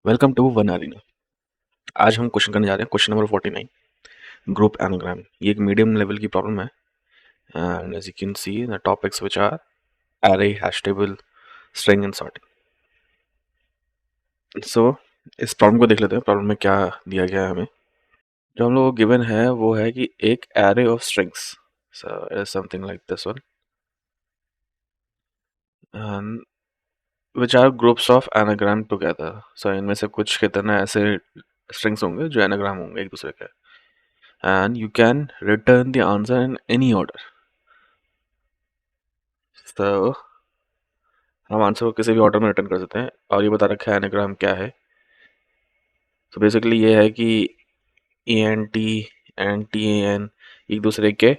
Welcome to one arena. आज हम question करने जा रहे हैं क्वेश्चन नंबर 49। ग्रुप एनाग्राम ये एक मीडियम लेवल की प्रॉब्लम है and as you can see the topics which are array, hash table, string and sorting. So इस प्रॉब्लम को देख लेते हैं। प्रॉब्लम में क्या दिया गया है हमें। जो हम लोग को गिवन है वो है कि एक array of strings, so it is something like this one, and which are groups of anagram together. So इनमें से कुछ कितने ऐसे स्ट्रिंग्स होंगे जो एनाग्राम होंगे एक दूसरे के, and you can return the answer in any order. So हम आंसर को किसी भी ऑर्डर में रिटर्न कर सकते हैं और ये बता रखा है एनाग्राम क्या है। तो बेसिकली ये है कि A N T and T A N एक दूसरे के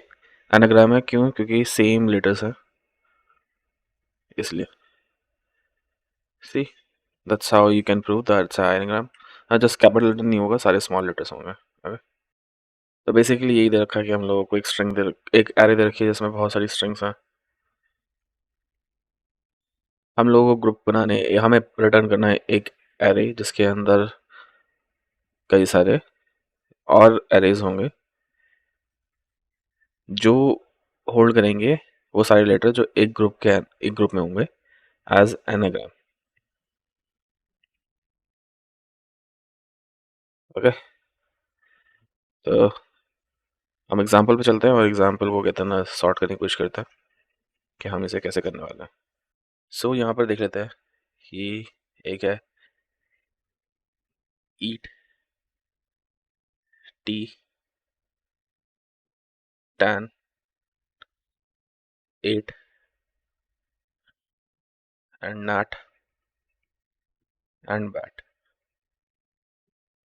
एनाग्राम है। क्यों? क्योंकि सेम लेटर्स हैं इसलिए। See that's how you can prove that it's anagram. Just capital letter नहीं होगा, सारे स्मॉल लेटर्स होंगे। ओके, तो बेसिकली यही दे रखा है कि हम लोगों को एक स्ट्रिंग एक एरे दे रखी है जिसमें बहुत सारी स्ट्रिंग्स हैं। हम लोगों को ग्रुप बनाने, हमें रिटर्न करना है एक एरे जिसके अंदर कई सारे और एरेज होंगे जो होल्ड करेंगे वो सारे लेटर जो एक ग्रुप में होंगे एज एनाग्राम। ओके, तो हम एग्जांपल पे चलते हैं और एग्जांपल को कहते हैं ना सॉर्ट करने की कोशिश करते हैं कि हम इसे कैसे करने वाले हैं। सो यहाँ पर देख लेते हैं कि एक है eat, tea, tan, ate and nat and bat.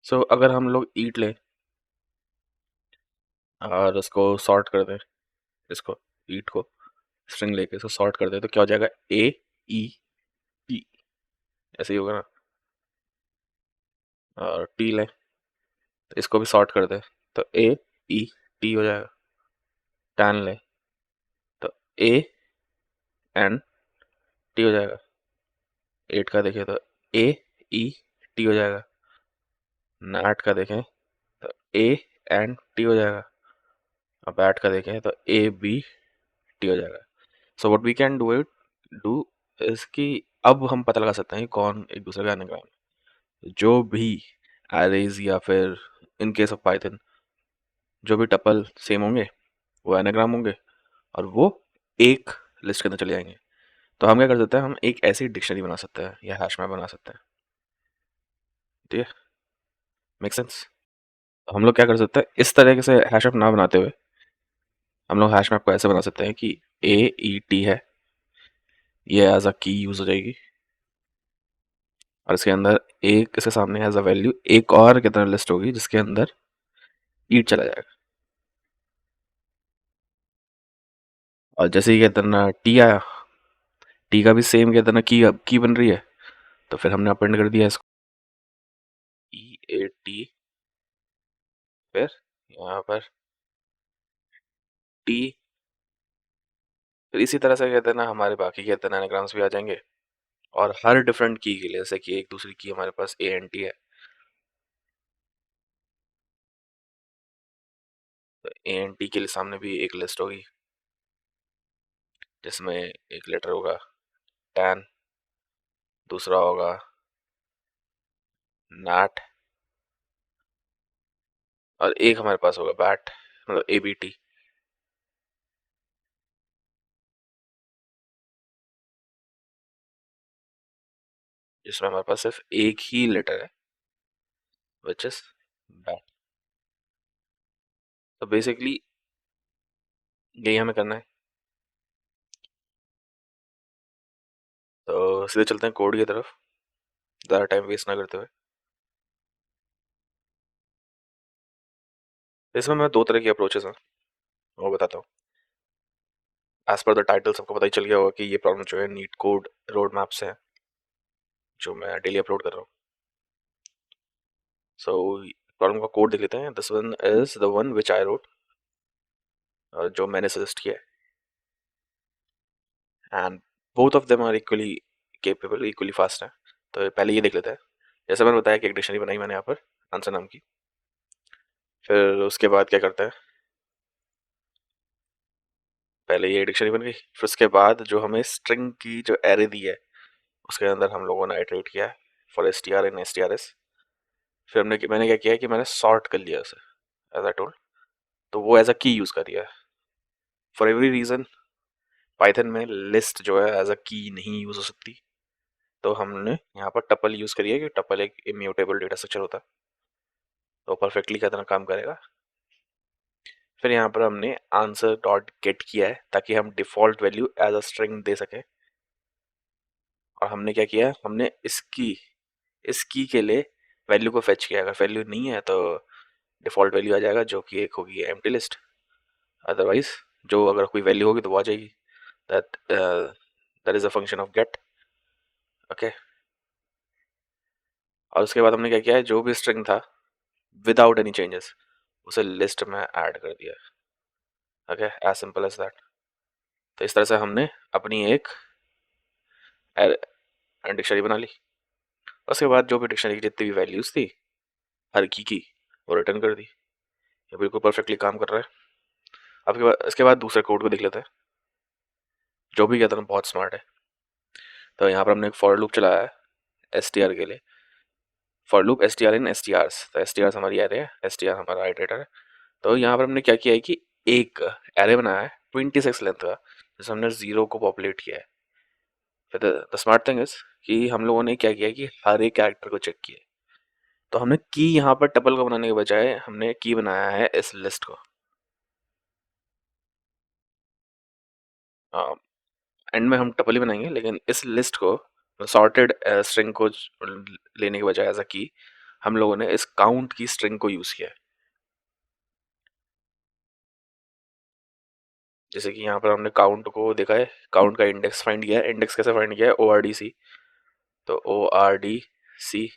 So अगर हम लोग ईट लें और उसको सॉर्ट कर दें, इसको ईट को स्ट्रिंग लेके इसको सॉर्ट कर दें तो क्या हो जाएगा? ए ई टी, ऐसे ही होगा ना। और टी लें तो इसको भी सॉर्ट कर दे तो ए ई टी हो जाएगा। टैन ले तो ए एन टी हो जाएगा। एट का देखें तो ए ई टी हो जाएगा। नैट का देखें तो ए एन टी हो जाएगा। और बैट का देखें तो ए बी टी हो जाएगा। So what we can do इसकी, अब हम पता लगा सकते हैं कि कौन एक दूसरे का एनाग्राम है। जो भी एरेज या फिर इन केस ऑफ पाइथन जो भी टपल सेम होंगे वो एनाग्राम होंगे और वो एक लिस्ट के अंदर चले जाएंगे। तो हम क्या कर सकते हैं, हम एक ऐसी डिक्शनरी बना सकते हैं या हैश मैप बना सकते हैं। ठीक है, मेक सेंस। तो हम लोग क्या कर सकते हैं, इस तरह से हैश मैप ना बनाते हुए हम लोग हैश मैप को ऐसे बना सकते हैं कि ए ई टी है, ये एज अ की यूज हो जाएगी और इसके अंदर एक इसके सामने एज अ वैल्यू एक और कितना लिस्ट होगी जिसके अंदर ईट चला जाएगा। और जैसे ही कहते हैं ना टी आया, टी का भी सेम कहते हैं ना की बन रही है, तो फिर हमने अपेंड कर दिया इसको ई ए टी, फिर यहाँ पर टी, फिर इसी तरह से कहते हैं ना हमारे बाकी कहते हैं ना एनाग्राम्स भी आ जाएंगे। और हर डिफरेंट की के लिए, जैसे कि एक दूसरी की हमारे पास ए एन टी है तो ए एन टी के लिए सामने भी एक लिस्ट होगी जिसमें एक लेटर होगा टैन, दूसरा होगा नैट और एक हमारे पास होगा बैट, मतलब ए बी टी। जिसमें हमारे पास सिर्फ एक ही लेटर है विच इज बैट। तो बेसिकली यही हमें करना है। तो सीधे चलते हैं कोड की तरफ, ज़्यादा टाइम वेस्ट ना करते हुए। इसमें मैं दो तरह की अप्रोचेस हैं वो बताता हूँ। एज पर द टाइटल सबको पता ही चल गया होगा कि ये प्रॉब्लम जो है नीट कोड रोड मैप से है जो मैं डेली अपलोड कर रहा हूँ। सो प्रॉब्लम का कोड देख लेते हैं। This one is the one which I wrote, जो मैंने सजेस्ट किया है, and both of them are equally capable, equally fast है। तो पहले ये देख लेते हैं जैसे मैंने बताया कि एक डिक्शनरी बनाई मैंने यहाँ पर आंसर नाम की। फिर उसके बाद क्या करता है, पहले ये डिक्शनरी बन गई, फिर उसके बाद जो हमें स्ट्रिंग की जो एरे दी है उसके अंदर हम लोगों ने इटरेट किया है for S T are and S T R S. फिर मैंने क्या किया है कि मैंने सॉर्ट कर लिया उसे एज आई टोल्ड, तो वो एज अ की यूज़ कर दिया है फॉर एवरी रीज़न। पाइथन में लिस्ट जो है एज अ की नहीं यूज़ हो सकती, तो हमने यहाँ पर टपल यूज़ करी है कि टपल एक इम्यूटेबल डेटा स्ट्रक्चर होता है, तो परफेक्टली कितना काम करेगा। फिर यहाँ पर हमने आंसर डॉट गेट किया है ताकि हम default value as a string दे सकें। और हमने क्या किया, हमने इस की के लिए वैल्यू को फेच किया, अगर वैल्यू नहीं है तो डिफ़ॉल्ट वैल्यू आ जाएगा जो कि एक होगी एम्प्टी लिस्ट, अदरवाइज जो अगर कोई वैल्यू होगी तो वो आ जाएगी। That is a function of get. Okay, और उसके बाद हमने क्या किया है, जो भी स्ट्रिंग था विदाउट एनी चेंजेस उसे लिस्ट में ऐड कर दिया। Okay, as simple as that. तो इस तरह से हमने अपनी एक डिक्शनरी बना ली। उसके बाद जो भी डिक्शनरी की जितनी भी वैल्यूज़ थी हर की वो रिटर्न कर दी। ये बिल्कुल परफेक्टली काम कर रहा है। अब इसके बाद दूसरे कोड को देख लेते हैं, जो भी कहता है बहुत स्मार्ट है। तो यहाँ पर हमने एक फॉर लूप चलाया है एस टी आर के लिए, for loop S T R in S T R. तो एस टी आर हमारी एरे है, एस टी आर हमारा आइटरेटर है। तो यहाँ पर हमने क्या किया है कि एक एरे बनाया है 26 लेंथ का, जिसमें हमने 0 को पॉपुलेट किया है। फिर द स्मार्ट थिंग इज कि हम लोगों ने क्या किया कि हर एक कैरेक्टर को चेक किया। तो हमने की यहाँ पर टपल को बनाने के बजाय हमने की बनाया है इस लिस्ट को। एंड में हम टपल ही बनाएंगे, लेकिन इस लिस्ट को सॉर्टेड स्ट्रिंग को लेने के बजाय एज अ की हम लोगों ने इस काउंट की स्ट्रिंग को यूज़ किया है। जैसे कि यहाँ पर हमने काउंट को देखा है, काउंट का इंडेक्स फाइंड किया है। इंडेक्स कैसे फाइंड किया है, ओ आर डी सी। तो O R D C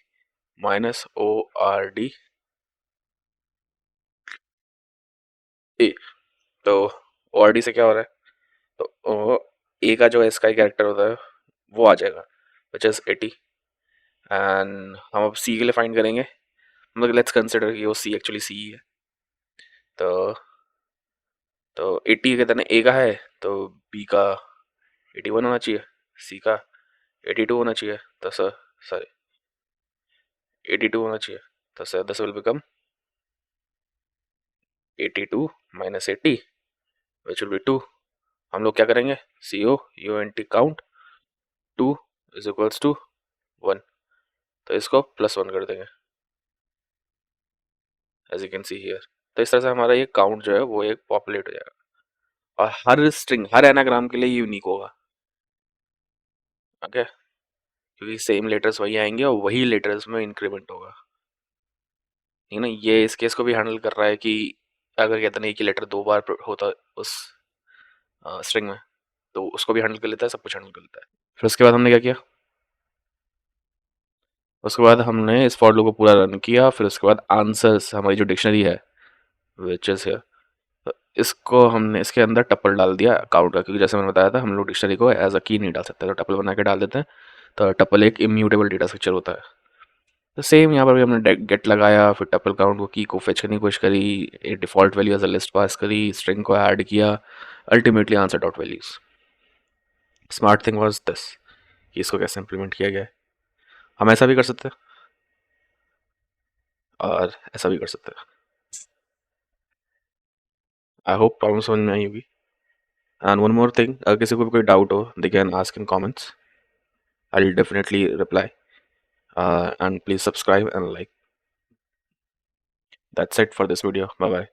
minus O R D A. तो ओ आर डी से क्या हो रहा है, तो ए का जो इसका कैरेक्टर होता है वो आ जाएगा विच इज़ 80। एंड हम अब सी के लिए फाइंड करेंगे, मतलब लेट्स कंसिडर कि वो सी एक्चुअली सी है। तो 80 के तरह ए का है, तो बी का 81 होना चाहिए, सी का 82 होना चाहिए। तो सर सॉरी 82 होना चाहिए। तो sir this will become 82 minus 80 which will be 2। हम लोग क्या करेंगे, C O U N T count 2 is equals to 1, तो इसको +1 कर देंगे as you can see here. तो इस तरह से हमारा ये काउंट जो है वो एक पॉपुलेट हो जाएगा, और हर स्ट्रिंग हर एनाग्राम के लिए यूनिक होगा। ओके, क्योंकि सेम लेटर्स वही आएंगे और वही लेटर्स में इंक्रीमेंट होगा। ठीक है ना, ये इस केस को भी हैंडल कर रहा है कि अगर कहते नहीं कि लेटर 2 बार होता उस स्ट्रिंग में, तो उसको भी हैंडल कर लेता है, सब कुछ हैंडल कर लेता है। फिर उसके बाद हमने क्या किया, उसके बाद हमने इस फॉर लूप को पूरा रन किया। फिर उसके बाद आंसर्स हमारी जो डिक्शनरी है विच इज़ हियर, तो इसको हमने इसके अंदर टपल डाल दिया काउंट का, क्योंकि जैसे मैंने बताया था हम लोग डिक्शनरी को एज अ की नहीं डाल सकते, तो टपल बना के डाल देते हैं। तो टपल एक इम्यूटेबल डेटा स्ट्रक्चर होता है। तो सेम यहाँ पर भी हमने गेट लगाया, फिर टपल काउंट को की को फेच करने की कोशिश करी, एक default value as a list pass करी, स्ट्रिंग को ऐड किया, ultimately answer dot values. Smart thing was this कि इसको कैसे इंप्लीमेंट किया गया है। हम ऐसा भी कर सकते हैं और ऐसा भी कर सकते हैं। आई होप प्रॉब्लम समझ में आई होगी। एंड वन मोर थिंग, अगर किसी को भी कोई डाउट हो they can ask in comments, I will definitely reply. And please subscribe and like. That's it for this video. Bye bye.